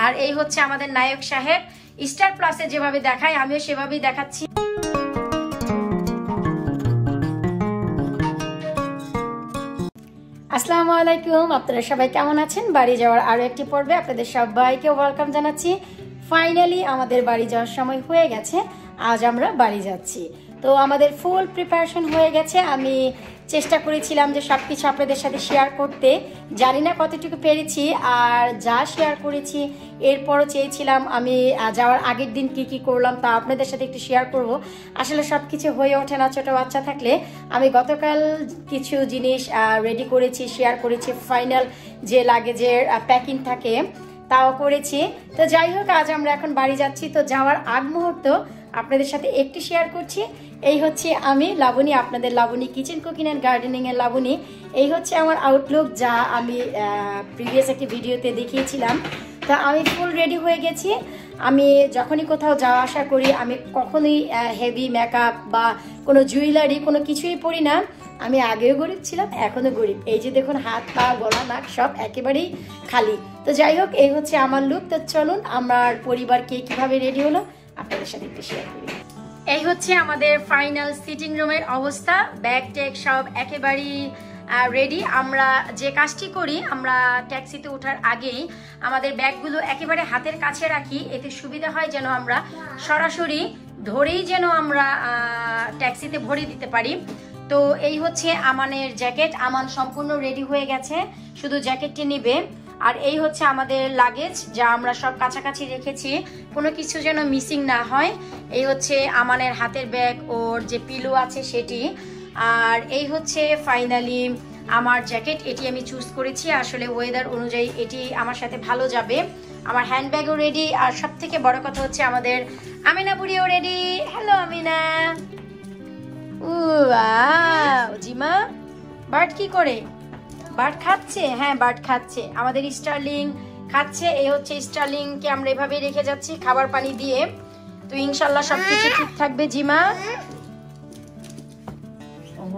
আর এই হচ্ছে আমাদের নায়ক সাহেব। স্টার প্লাসে যেভাবে দেখায় আমিও সেভাবেই দেখাচ্ছি। আসসালামু আলাইকুম, আপনারা সবাই কেমন আছেন? বাড়ি যাওয়ার আরো একটি পর্বে আপনাদের সবাইকে ওয়েলকাম জানাচ্ছি। ফাইনালি আমাদের বাড়ি যাওয়ার সময় হয়ে গেছে, আজ আমরা বাড়ি যাচ্ছি। তো আমাদের ফুল প্রিপারেশন হয়ে গেছে। আমি চেষ্টা করেছিলাম যে সবকিছু আপনাদের সাথে শেয়ার করতে, জানি না কতটুকু পেরেছি, আর যা শেয়ার করেছি এরপরও চেয়েছিলাম আমি যাওয়ার আগের দিন কি কি করলাম তা আপনাদের সাথে একটু শেয়ার করব। আসলে সব কিছু হয়ে ওঠে না ছোটো বাচ্চা থাকলে। আমি গতকাল কিছু জিনিস রেডি করেছি, শেয়ার করেছি, ফাইনাল যে লাগেজের প্যাকিং থাকে তাও করেছি। তো যাই হোক, আজ আমরা এখন বাড়ি যাচ্ছি। তো যাওয়ার আগ মুহূর্ত আপনাদের সাথে একটু শেয়ার করছি। এই হচ্ছে আমি লাবণী, আপনাদের Laboni kitchen cooking and gardening এর লাবণী। এই হচ্ছে আমার আউটলুক, যা আমি প্রিভিয়াস একটি ভিডিওতে দেখিয়েছিলাম। তা আমি ফুল রেডি হয়ে গেছি। আমি যখনই কোথাও যাওয়া আসা করি আমি কখনোই হেভি মেকআপ বা কোনো জুয়েলারি কোনো কিছুই পরি না। আমি আগেও গরিব ছিলাম, এখনো গরিব। এই যে দেখুন, হাত পা গলা নাক সব একেবারেই খালি। তো যাই হোক, এই হচ্ছে আমার লুক। তো চলুন আমার পরিবার কে কিভাবে রেডি হলো আপনাদের সাথে একটু শেয়ার করি। এই হচ্ছে আমাদের ফাইনাল সিটিং রুমের অবস্থা। ব্যাগ ট্যাগ সব একেবারেই রেডি। আমরা যে কাজটি করি, আমরা ট্যাক্সিতে ওঠার আগেই আমাদের ব্যাগগুলো একেবারে হাতের কাছে রাখি, এতে সুবিধা হয় যেন আমরা সরাসরি ধরেই যেন আমরা ট্যাক্সিতে ভরে দিতে পারি। তো এই হচ্ছে আমানের জ্যাকেট। আমান সম্পূর্ণ রেডি হয়ে গেছে, শুধু জ্যাকেটটি নেবে। আর এই হচ্ছে আমাদের লাগেজ, যা আমরা সব কাছাকাছি রেখেছি, কোনো কিছু যেন মিসিং না হয়। এই হচ্ছে আমানের হাতের ব্যাগ, ওর যে পিলো আছে সেটি। আর এই হচ্ছে ফাইনালি আমার জ্যাকেট, এটি আমি চুজ করেছি। আসলে ওয়েদার অনুযায়ী এটি আমার সাথে ভালো যাবে। আমার হ্যান্ডব্যাগও রেডি। আর সব থেকে বড় কথা হচ্ছে আমাদের আমিনা বুড়িও রেডি। হ্যালো আমিনা। জিমা, বার্ড কি করে? বার্ড খাচ্ছে? হ্যাঁ, বার্ড খাচ্ছে। আমাদের স্টার্লিং খাচ্ছে। এই হচ্ছে স্টার্লিংকে আমরা এভাবেই রেখে যাচ্ছি খাবার পানি দিয়ে। তো ইনশাল্লাহ সবকিছু ঠিক থাকবে জিমা।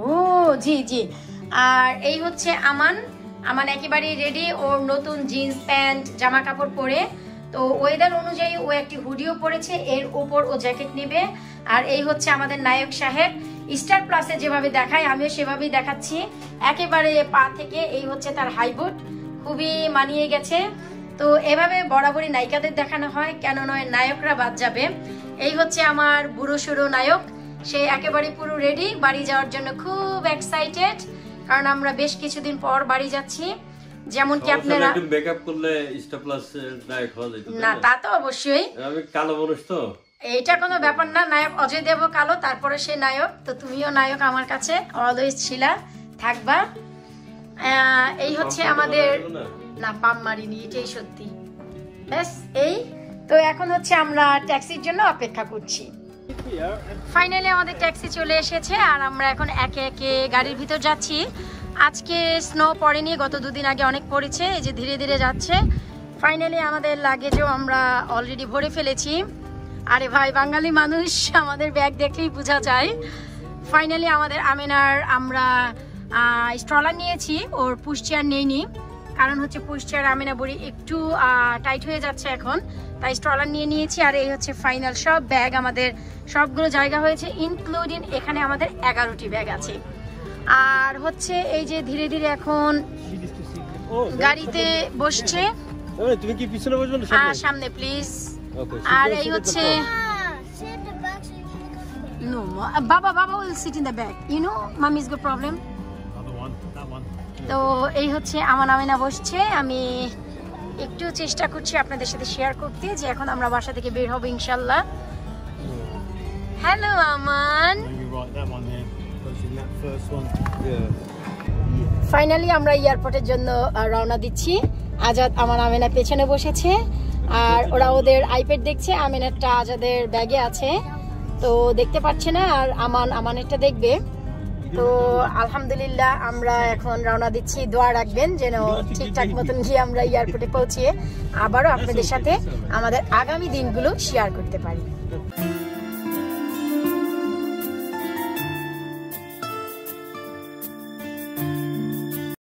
ও জি জি। আর এই হচ্ছে আমান একেবারেই রেডি, ওর নতুন জিন্স প্যান্ট জামা কাপড় পরে। তো ওয়েদার অনুযায়ী ও একটি হুডিও পরেছে, এর উপর ও জ্যাকেট নেবে। আর এই হচ্ছে আমাদের নায়ক সাহেব। স্টার প্লাসে যেভাবে দেখায় আমিও সেভাবেই দেখাচ্ছি, একেবারে পা থেকে। এই হচ্ছে তার হাই বুট, খুবই মানিয়ে গেছে। তো এভাবে বরাবরই নায়িকাদের দেখানো হয়, কেন নয় নায়করা বাদ যাবে। এই হচ্ছে আমার বুড়ো সুড়ো নায়ক, সে একেবারে পুরো রেডি বাড়ি যাওয়ার জন্য, খুব এক্সাইটেড। কারণ আমরা বেশ কিছুদিন পর বাড়ি যাচ্ছি। যেমন কি আপনারা মেকআপ করলে স্টার প্লাস নায়ক হওয়া যায় না? তা তো অবশ্যই। আমি কালো মানুষ তো, এইটা কোনো ব্যাপার না। নায়ক অজয় দেব কালো, তারপরে সে নায়ক। তো তুমিও নায়ক আমার কাছে, অলওয়েজ ছিলা, থাকবা। এই হচ্ছে আমাদের, না পাম মারিনি, এটাই সত্যি। ব্যাস এই তো। এখন হচ্ছে আমরা ট্যাক্সির জন্য অপেক্ষা করছি। ফাইনালি আমাদের ট্যাক্সি চলে এসেছে, আর আমরা এখন একে একে গাড়ির ভিতর যাচ্ছি। আজকে স্নো পড়েনি, গত দুদিন আগে অনেক পড়েছে। এই যে ধীরে ধীরে যাচ্ছে। ফাইনালি আমাদের লাগেজও আমরা অলরেডি ভরে ফেলেছি। আরে ভাই, বাঙালি মানুষ, আমাদের ব্যাগ দেখলেই বোঝা যায়। ফাইনালি আমাদের আমিনার আমরা স্ট্রলার নিয়েছি, ওর পুশ চেয়ার নেইনি। কারণ হচ্ছে পুশ চেয়ার আমিনা বুড়ি একটু টাইট হয়ে যাচ্ছে এখন, তাই স্ট্রলার নিয়ে নিয়েছি। আর এই হচ্ছে ফাইনাল সব ব্যাগ, আমাদের সবগুলো জায়গা হয়েছে, ইনক্লুডিং এখানে আমাদের 11টি ব্যাগ আছে। আর হচ্ছে এই যে ধীরে ধীরে এখন গাড়িতে বসছে। তুমি কি পিছনে বসবে না সামনে প্লিজ? আর এই হচ্ছে no baba will sit in the back, you know mommy's got problem. তো এই হচ্ছে আমার আমিনা বসছে। আমি একটু চেষ্টা করছি আপনাদের সাথে শেয়ার করতে যে এখন আমরা বাসা থেকে বের হব ইনশাআল্লাহ। হ্যালো আমান। ফাইনালি আমরা এয়ারপোর্টের জন্য রওনা দিচ্ছি। আজাদ আমার আমিনা পেছনে বসেছে, আর ওরা ওদের আইপ্যাড দেখছে। আমিনারটা আজাদের ব্যাগে আছে, তো দেখতে পাচ্ছে না। আর আমানেরটা দেখবে। তো আলহামদুলিল্লাহ আমরা এখন রওনা দিচ্ছি। দোয়া রাখবেন যেন ঠিকঠাক মতন গিয়ে আমরা এয়ারপোর্টে পৌঁছিয়ে আবারও আপনাদের সাথে আমাদের আগামী দিনগুলো শেয়ার করতে পারি।